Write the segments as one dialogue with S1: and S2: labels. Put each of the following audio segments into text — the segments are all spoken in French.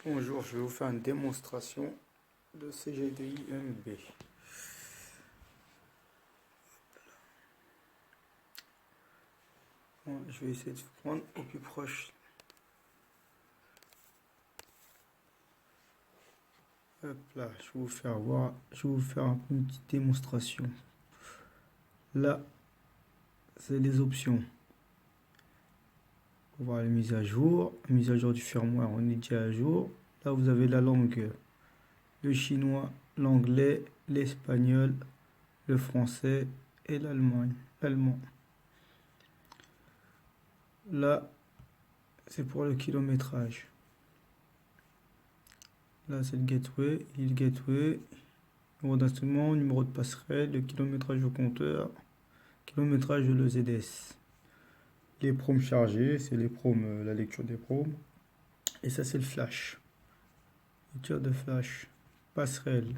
S1: Bonjour, je vais vous faire une démonstration de CGDI-MB. Bon, je vais essayer de vous prendre au plus proche. Hop là, je vais vous faire voir, je vais vous faire un peu une petite démonstration. Là, c'est les options. On va voir la mise à jour du firmware, on est déjà à jour. Là, vous avez la langue, le chinois, l'anglais, l'espagnol, le français et l'allemand. Là, c'est pour le kilométrage. Là, c'est le gateway, numéro d'instrument, numéro de passerelle, le kilométrage au compteur, kilométrage de l'EZS. Les proms chargés, c'est les proms, la lecture des proms. Et ça, c'est le flash. Lecture de flash. Passerelle.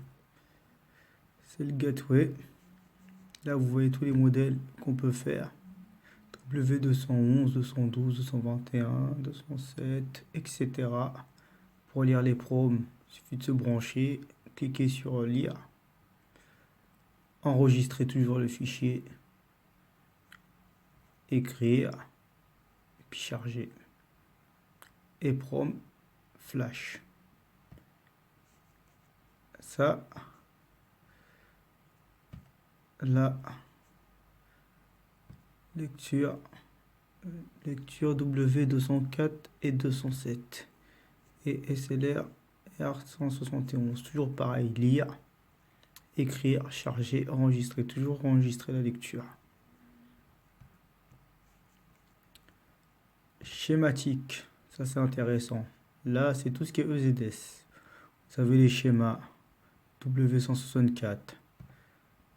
S1: C'est le gateway. Là, vous voyez tous les modèles qu'on peut faire. W211, 212, 221, 207, etc. Pour lire les proms, il suffit de se brancher, cliquer sur lire, enregistrer toujours le fichier, écrire, et puis charger. EPROM flash. Ça, là, lecture W204 et 207 et SLR R171. Toujours pareil, lire, écrire, charger, enregistrer, toujours enregistrer la lecture. Schématique, ça c'est intéressant. Là, c'est tout ce qui est EZS. Vous avez les schémas W164,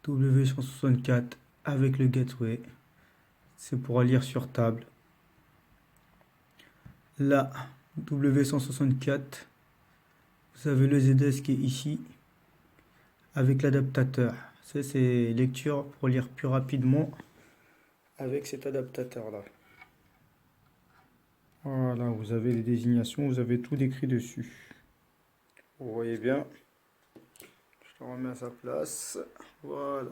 S1: W164 avec le gateway. C'est pour lire sur table. Là, W164, vous avez le ZS qui est ici avec l'adaptateur. Ça, c'est lecture pour lire plus rapidement avec cet adaptateur là. Voilà, vous avez les désignations, vous avez tout décrit dessus. Vous voyez bien. Je le remets à sa place. Voilà.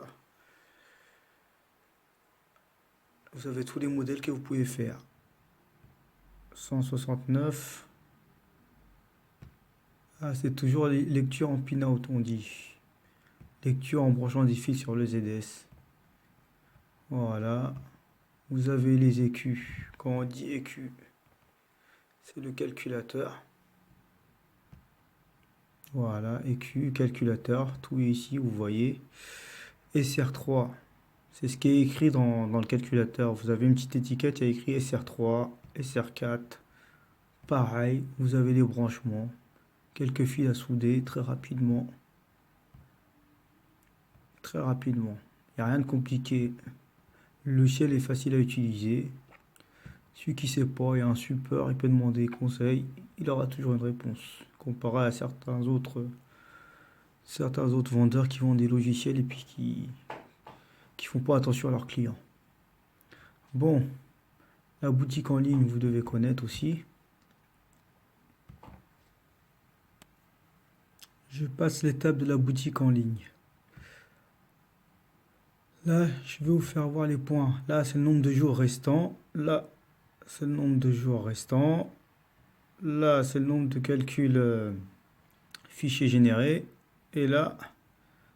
S1: Vous avez tous les modèles que vous pouvez faire. 169. Ah, c'est toujours lecture en pin-out, on dit. Lecture en branchant des fils sur le ZS. Voilà. Vous avez les écus. Quand on dit écu, c'est le calculateur. Voilà, écu, calculateur. Tout est ici, vous voyez. SR3, c'est ce qui est écrit dans le calculateur. Vous avez une petite étiquette, il y a écrit SR3, SR4. Pareil, vous avez les branchements. Quelques fils à souder très rapidement. Très rapidement. Il n'y a rien de compliqué. Le logiciel est facile à utiliser. Celui qui ne sait pas, il y a un support, il peut demander conseil. Il aura toujours une réponse. Comparé à certains autres vendeurs qui vendent des logiciels et puis qui font pas attention à leurs clients. Bon, la boutique en ligne, vous devez connaître aussi. Je passe l'étape de la boutique en ligne. Là, je vais vous faire voir les points. Là, c'est le nombre de jours restants. Là, c'est le nombre de jours restants. Là, c'est le nombre de calculs fichiers générés. Et là,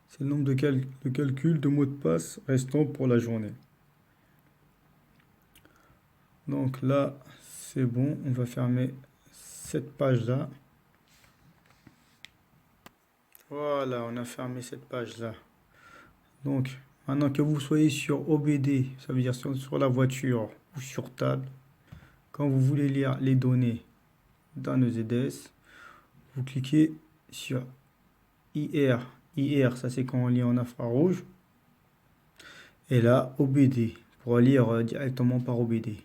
S1: c'est le nombre de calculs de mots de passe restants pour la journée. Donc là, c'est bon. On va fermer cette page-là. Voilà, on a fermé cette page-là. Donc, maintenant que vous soyez sur OBD, ça veut dire sur la voiture ou sur table, quand vous voulez lire les données d'un EZS, vous cliquez sur IR. IR, ça c'est quand on lit en infrarouge. Et là, OBD, pour lire directement par OBD.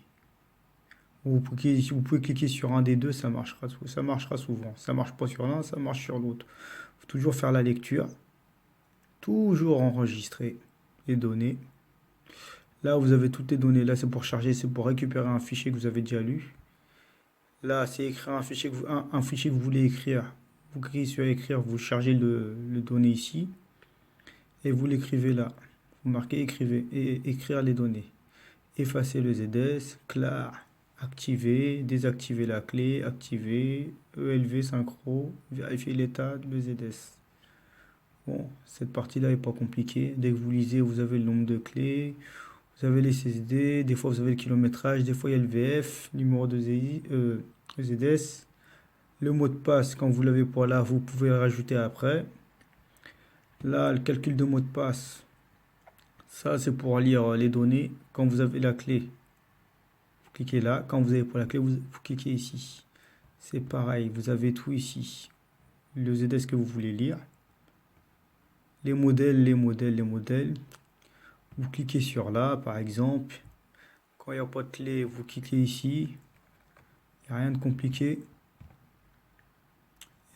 S1: Vous pouvez cliquer sur un des deux, ça marchera souvent. Ça marche pas sur l'un, ça marche sur l'autre. Il faut toujours faire la lecture. Toujours enregistrer les données. Là, vous avez toutes les données. Là, c'est pour charger, c'est pour récupérer un fichier que vous avez déjà lu. Là, c'est écrire un fichier un fichier que vous voulez écrire. Vous cliquez sur écrire, vous chargez le données ici et vous l'écrivez là. Vous marquez écrivez et écrire les données. Effacer le ZS, CLAR, activer, désactiver la clé, activer, ELV synchro, vérifier l'état de ZS. Bon, cette partie-là n'est pas compliquée. Dès que vous lisez, vous avez le nombre de clés, vous avez les SSD, des fois vous avez le kilométrage, des fois il y a le VF, numéro de ZS. Le mot de passe, quand vous l'avez pour là, vous pouvez le rajouter après. Là, le calcul de mot de passe, ça c'est pour lire les données. Quand vous avez la clé, vous cliquez là. Quand vous avez pour la clé, vous cliquez ici. C'est pareil, vous avez tout ici. Le ZS que vous voulez lire. Les modèles, les modèles, les modèles. Vous cliquez sur là, par exemple. Quand il n'y a pas de clé, vous cliquez ici. Il n'y a rien de compliqué.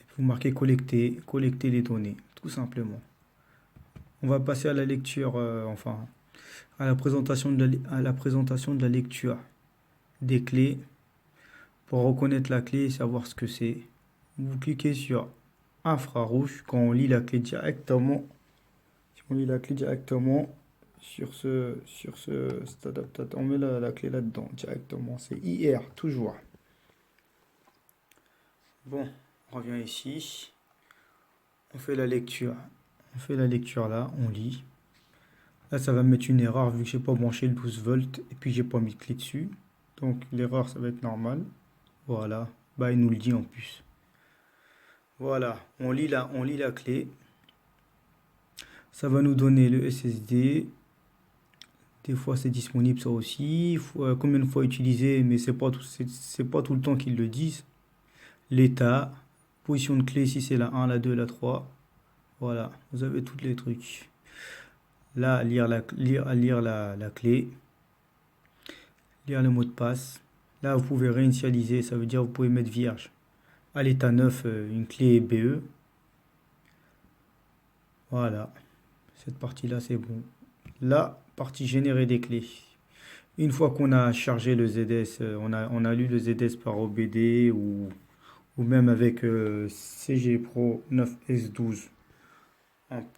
S1: Et vous marquez collecter, collecter les données, tout simplement. On va passer à la lecture, enfin, à la présentation de la lecture des clés. Pour reconnaître la clé et savoir ce que c'est, vous cliquez sur infrarouge quand on lit la clé directement. Si on lit la clé directement sur cet adaptateur, on met la clé là-dedans directement. C'est IR, toujours. Bon, on revient ici. On fait la lecture. On fait la lecture là, on lit. Là, ça va mettre une erreur vu que j'ai pas branché le 12 volts et puis j'ai pas mis de clé dessus. Donc l'erreur, ça va être normal. Voilà. Bah, il nous le dit en plus. Voilà, on lit la clé. Ça va nous donner le SSD. Des fois, c'est disponible ça aussi. Combien de fois utiliser, mais c'est pas tout le temps qu'ils le disent. L'état, position de clé, si c'est la 1, la 2, la 3. Voilà, vous avez tous les trucs. Là, lire la clé. Lire le mot de passe. Là, vous pouvez réinitialiser, ça veut dire vous pouvez mettre vierge. À l'état 9, une clé BE. Voilà, cette partie-là, c'est bon. La partie générer des clés. Une fois qu'on a chargé le ZS, on a lu le ZS par OBD ou même avec CG Pro 9S12,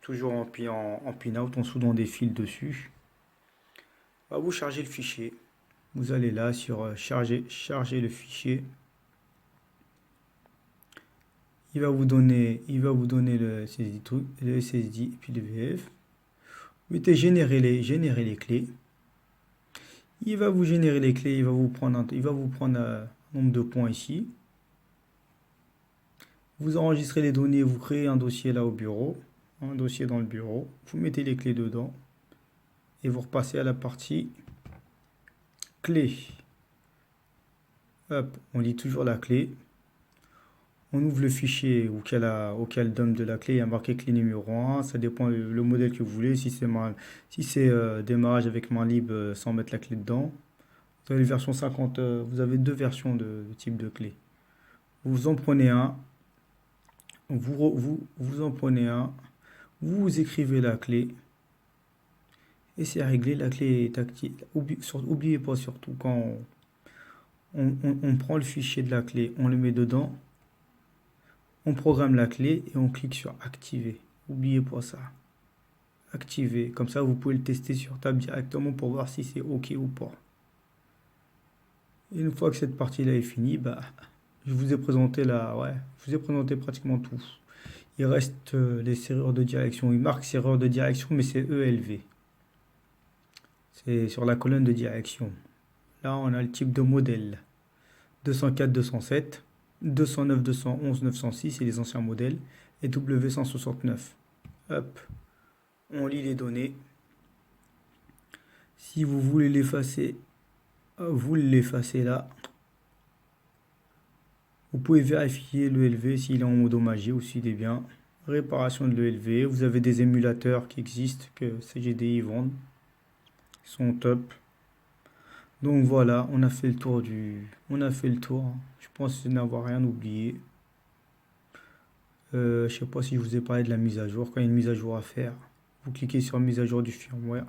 S1: toujours en pin-out, en soudant des fils dessus. Bah, vous chargez le fichier. Vous allez là sur charger le fichier. Il va vous donner le SSD et puis le VF. Vous mettez générer les clés. Il va vous générer les clés, il va vous prendre un nombre de points ici. Vous enregistrez les données, vous créez un dossier là au bureau, un dossier dans le bureau. Vous mettez les clés dedans et vous repassez à la partie clé. Hop, on lit toujours la clé. On ouvre le fichier auquel donne de la clé, il y a marqué clé numéro 1, ça dépend le modèle que vous voulez, si c'est démarrage avec main libre sans mettre la clé dedans. Vous avez version 50, vous avez deux versions de type de clé. Vous en prenez un, vous en prenez un, vous écrivez la clé, et c'est réglé, la clé est active. Oubliez pas surtout quand on prend le fichier de la clé, on le met dedans, on programme la clé et on clique sur activer. N'oubliez pas ça. Activer. Comme ça, vous pouvez le tester sur table directement pour voir si c'est OK ou pas. Et une fois que cette partie-là est finie, bah, je vous ai présenté je vous ai présenté pratiquement tout. Il reste les serrures de direction. Il marque serrure de direction, mais c'est ELV. C'est sur la colonne de direction. Là, on a le type de modèle. 204, 207. 209, 211, 906, c'est les anciens modèles, et W169. Hop, on lit les données. Si vous voulez l'effacer, vous l'effacez là. Vous pouvez vérifier l'ELV s'il est endommagé ou s'il est bien. Réparation de l'ELV, vous avez des émulateurs qui existent, que CGDI vendent. Ils sont top. Donc voilà, on a fait le tour Je pense n'avoir rien oublié. Je sais pas si je vous ai parlé de la mise à jour. Quand il y a une mise à jour à faire, vous cliquez sur mise à jour du firmware.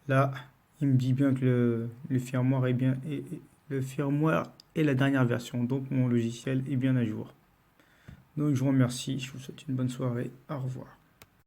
S1: Là, il me dit bien que le firmware est bien. Le firmware et la dernière version. Donc mon logiciel est bien à jour. Donc je vous remercie, je vous souhaite une bonne soirée. Au revoir.